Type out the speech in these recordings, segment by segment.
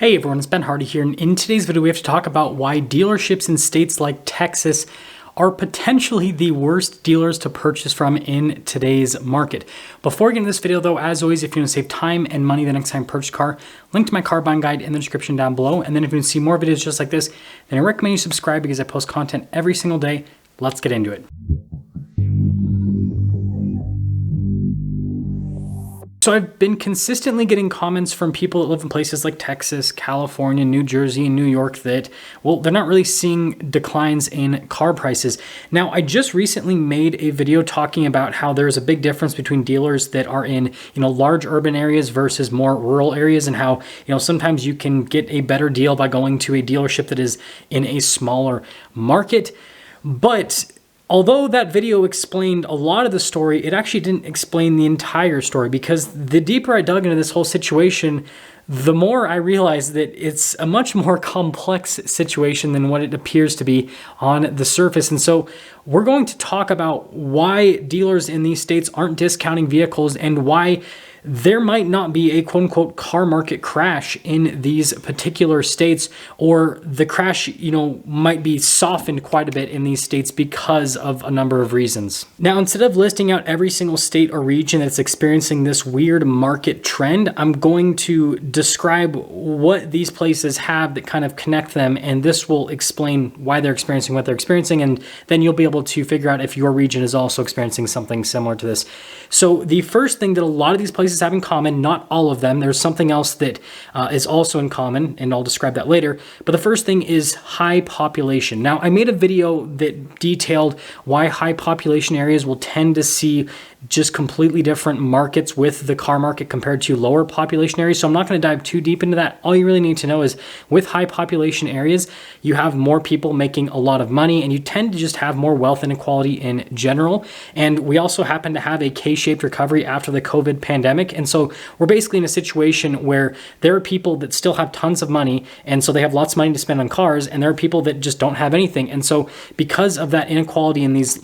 Hey everyone, it's Ben Hardy here, and in today's video we have to talk about why dealerships in states like Texas are potentially the worst dealers to purchase from in today's market. Before we get into this video though, as always, if you want to save time and money the next time you purchase a car, link to my car buying guide in the description down below. And then if you want to see more videos just like this, then I recommend you subscribe because I post content every single day. Let's get into it. So I've been consistently getting comments from people that live in places like Texas, California, New Jersey, and New York that, well, they're not really seeing declines in car prices. Now, I just recently made a video talking about how there's a big difference between dealers that are in, large urban areas versus more rural areas, and how, sometimes you can get a better deal by going to a dealership that is in a smaller market. But although that video explained a lot of the story, it actually didn't explain the entire story, because the deeper I dug into this whole situation, the more I realized that it's a much more complex situation than what it appears to be on the surface. And so we're going to talk about why dealers in these states aren't discounting vehicles and why there might not be a quote unquote car market crash in these particular states, or the crash, might be softened quite a bit in these states because of a number of reasons. Now, instead of listing out every single state or region that's experiencing this weird market trend, I'm going to describe what these places have that kind of connect them, and this will explain why they're experiencing what they're experiencing, and then you'll be able to figure out if your region is also experiencing something similar to this. So the first thing that a lot of these places have in common, not all of them, there's something else that is also in common, and I'll describe that later, but the first thing is high population. Now, I made a video that detailed why high population areas will tend to see just completely different markets with the car market compared to lower population areas. So I'm not going to dive too deep into that. All you really need to know is with high population areas, you have more people making a lot of money, and you tend to just have more wealth inequality in general. And we also happen to have a K-shaped recovery after the COVID pandemic. And so we're basically in a situation where there are people that still have tons of money, and so they have lots of money to spend on cars, and there are people that just don't have anything. And so because of that inequality in these,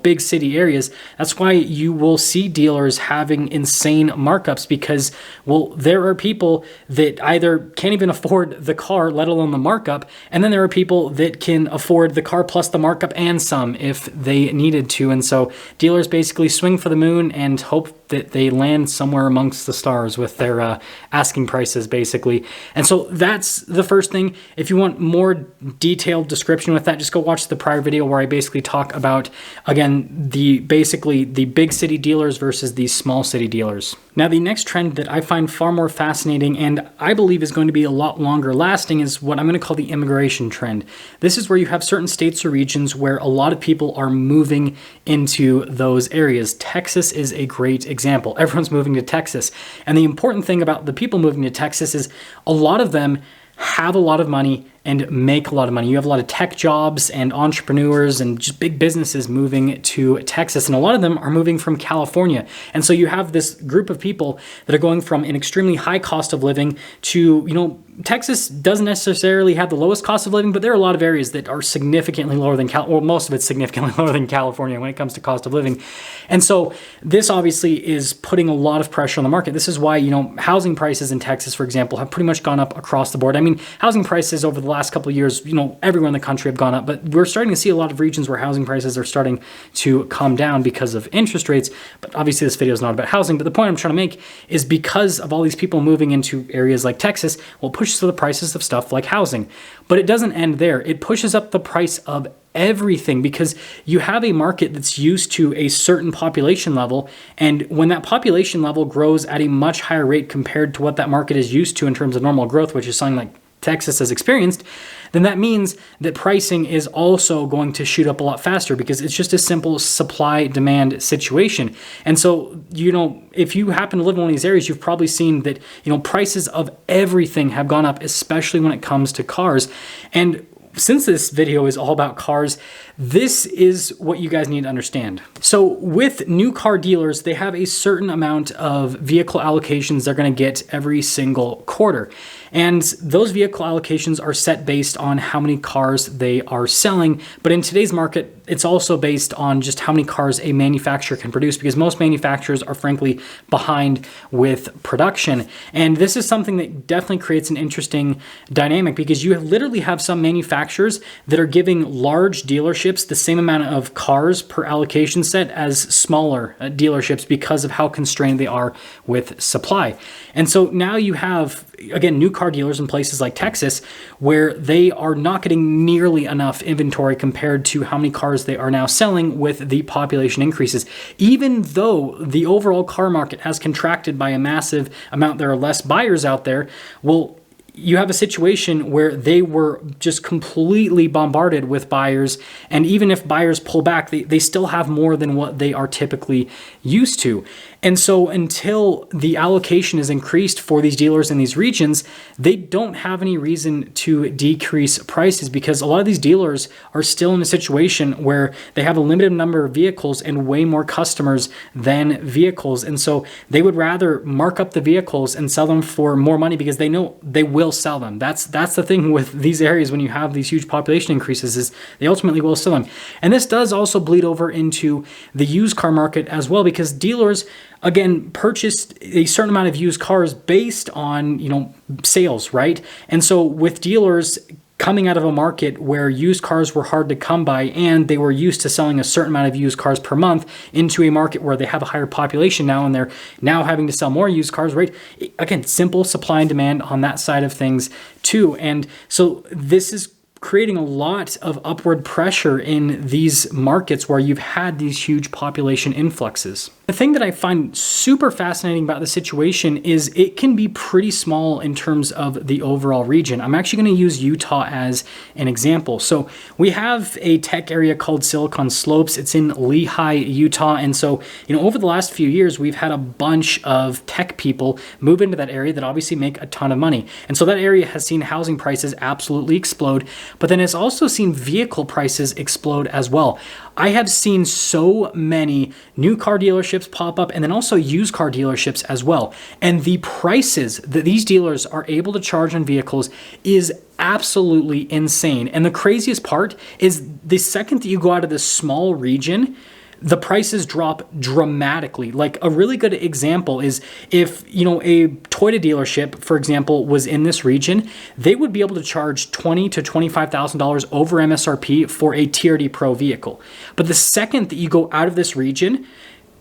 big city areas, that's why you will see dealers having insane markups, because, well, there are people that either can't even afford the car, let alone the markup, and then there are people that can afford the car plus the markup and some if they needed to. And so dealers basically swing for the moon and hope that they land somewhere amongst the stars with their asking prices, basically. And so that's the first thing. If you want more detailed description with that, just go watch the prior video where I basically talk about, again, basically the big city dealers versus these small city dealers. Now, the next trend that I find far more fascinating, and I believe is going to be a lot longer lasting, is what I'm going to call the immigration trend. This is where you have certain states or regions where a lot of people are moving into those areas. Texas is a great example. Everyone's moving to Texas. And the important thing about the people moving to Texas is a lot of them have a lot of money and make a lot of money. You have a lot of tech jobs and entrepreneurs and just big businesses moving to Texas, and a lot of them are moving from California. And so you have this group of people that are going from an extremely high cost of living to, Texas doesn't necessarily have the lowest cost of living, but there are a lot of areas that are significantly lower than most of it's significantly lower than California when it comes to cost of living. And so this obviously is putting a lot of pressure on the market. This is why, housing prices in Texas, for example, have pretty much gone up across the board. I mean, housing prices over the last couple of years, everywhere in the country have gone up, but we're starting to see a lot of regions where housing prices are starting to come down because of interest rates. But obviously this video is not about housing, but the point I'm trying to make is because of all these people moving into areas like Texas, well, it pushes up the prices of stuff like housing. But it doesn't end there. It pushes up the price of everything, because you have a market that's used to a certain population level, and when that population level grows at a much higher rate compared to what that market is used to in terms of normal growth, which is something like Texas has experienced, then that means that pricing is also going to shoot up a lot faster, because it's just a simple supply-demand situation. And so, if you happen to live in one of these areas, you've probably seen that, prices of everything have gone up, especially when it comes to cars. And since this video is all about cars, this is what you guys need to understand. So with new car dealers, they have a certain amount of vehicle allocations they're going to get every single quarter. And those vehicle allocations are set based on how many cars they are selling. But in today's market, it's also based on just how many cars a manufacturer can produce, because most manufacturers are frankly behind with production. And this is something that definitely creates an interesting dynamic, because you literally have some manufacturers that are giving large dealerships the same amount of cars per allocation set as smaller dealerships because of how constrained they are with supply. And so now you have, again, new car dealers in places like Texas where they are not getting nearly enough inventory compared to how many cars they are now selling with the population increases. Even though the overall car market has contracted by a massive amount, there are less buyers out there. Well, you have a situation where they were just completely bombarded with buyers, and even if buyers pull back, they still have more than what they are typically used to. And so until the allocation is increased for these dealers in these regions, they don't have any reason to decrease prices, because a lot of these dealers are still in a situation where they have a limited number of vehicles and way more customers than vehicles. And so they would rather mark up the vehicles and sell them for more money, because they know they will sell them. That's the thing with these areas when you have these huge population increases, is they ultimately will sell them. And this does also bleed over into the used car market as well, because dealers, again, purchased a certain amount of used cars based on, sales, right? And so with dealers coming out of a market where used cars were hard to come by and they were used to selling a certain amount of used cars per month, into a market where they have a higher population now and they're now having to sell more used cars, right? Again, simple supply and demand on that side of things too. And so this is creating a lot of upward pressure in these markets where you've had these huge population influxes. The thing that I find super fascinating about the situation is it can be pretty small in terms of the overall region. I'm actually going to use Utah as an example. So we have a tech area called Silicon Slopes. It's in Lehi, Utah. And so, over the last few years, we've had a bunch of tech people move into that area that obviously make a ton of money. And so that area has seen housing prices absolutely explode, but then it's also seen vehicle prices explode as well. I have seen so many new car dealerships pop up, and then also used car dealerships as well. And the prices that these dealers are able to charge on vehicles is absolutely insane. And the craziest part is the second that you go out of this small region, the prices drop dramatically. Like a really good example is if, a Toyota dealership, for example, was in this region, they would be able to charge $20,000 to $25,000 over MSRP for a TRD Pro vehicle. But the second that you go out of this region,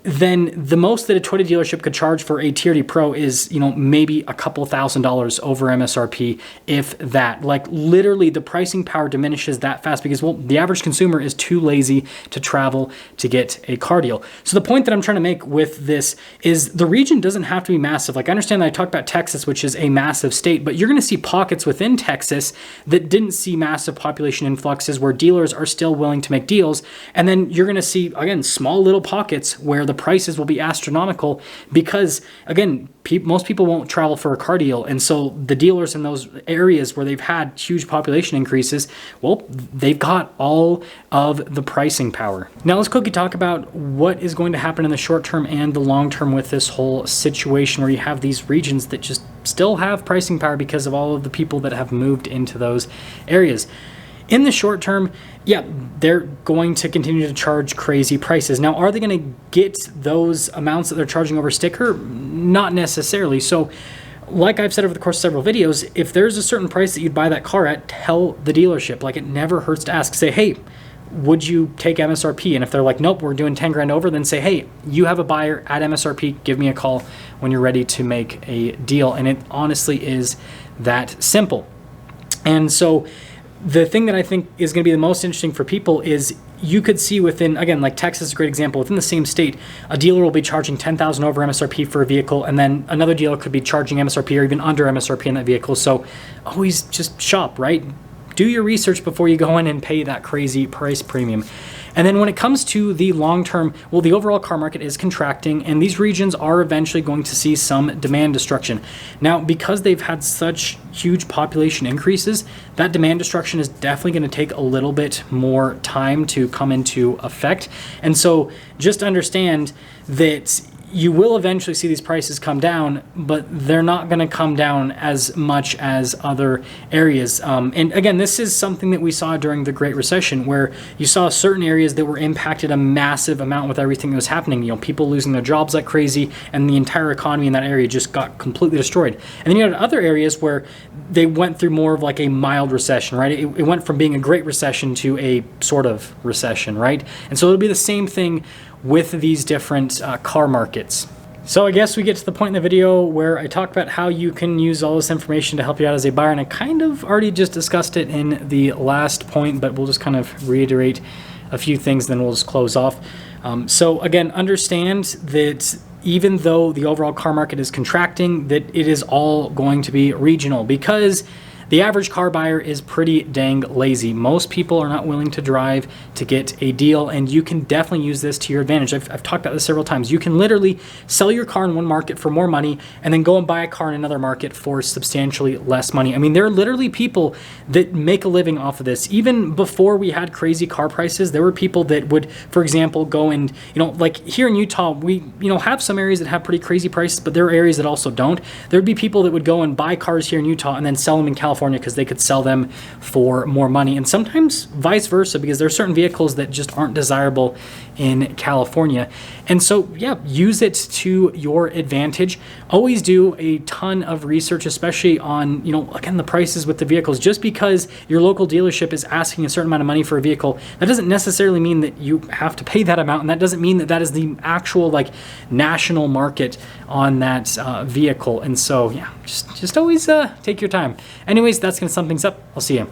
then the most that a Toyota dealership could charge for a TRD Pro is, maybe a couple $1,000s over MSRP, if that. Like literally the pricing power diminishes that fast because, the average consumer is too lazy to travel to get a car deal. So the point that I'm trying to make with this is the region doesn't have to be massive. Like I understand that I talked about Texas, which is a massive state, but you're going to see pockets within Texas that didn't see massive population influxes where dealers are still willing to make deals. And then you're going to see, again, small little pockets where the prices will be astronomical because, again, most people won't travel for a car deal. And so the dealers in those areas where they've had huge population increases, they've got all of the pricing power. Now let's quickly talk about what is going to happen in the short term and the long term with this whole situation where you have these regions that just still have pricing power because of all of the people that have moved into those areas. In the short term, they're going to continue to charge crazy prices. Now, are they going to get those amounts that they're charging over sticker? Not necessarily. So, like I've said over the course of several videos, if there's a certain price that you'd buy that car at, tell the dealership. Like, it never hurts to ask. Say, hey, would you take MSRP? And if they're like, nope, we're doing 10 grand over, then say, hey, you have a buyer at MSRP. Give me a call when you're ready to make a deal. And it honestly is that simple. And so the thing that I think is going to be the most interesting for people is you could see within, again, like Texas is a great example, within the same state, a dealer will be charging $10,000 over MSRP for a vehicle, and then another dealer could be charging MSRP or even under MSRP on that vehicle. So always just shop, right? Do your research before you go in and pay that crazy price premium. And then when it comes to the long term, the overall car market is contracting and these regions are eventually going to see some demand destruction. Now, because they've had such huge population increases, that demand destruction is definitely going to take a little bit more time to come into effect. And so just understand that you will eventually see these prices come down, but they're not going to come down as much as other areas. And again, this is something that we saw during the Great Recession, where you saw certain areas that were impacted a massive amount with everything that was happening. You know, people losing their jobs like crazy, and the entire economy in that area just got completely destroyed. And then you had other areas where they went through more of like a mild recession, right? It went from being a Great Recession to a sort of recession, right? And so it'll be the same thing with these different car markets. So I guess we get to the point in the video where I talk about how you can use all this information to help you out as a buyer, and I kind of already just discussed it in the last point, but we'll just kind of reiterate a few things, then we'll just close off. So again, understand that even though the overall car market is contracting, that it is all going to be regional, because the average car buyer is pretty dang lazy. Most people are not willing to drive to get a deal, and you can definitely use this to your advantage. I've talked about this several times. You can literally sell your car in one market for more money and then go and buy a car in another market for substantially less money. I mean, there are literally people that make a living off of this. Even before we had crazy car prices, there were people that would, for example, go and, like here in Utah, we, have some areas that have pretty crazy prices, but there are areas that also don't. There would be people that would go and buy cars here in Utah and then sell them in California because they could sell them for more money, and sometimes vice versa, because there are certain vehicles that just aren't desirable in California. And so yeah, use it to your advantage. Always do a ton of research, especially on, again, the prices with the vehicles. Just because your local dealership is asking a certain amount of money for a vehicle, that doesn't necessarily mean that you have to pay that amount, and that doesn't mean that that is the actual national market on that vehicle. And so yeah, just always take your time. Anyways, that's gonna sum things up. I'll see you.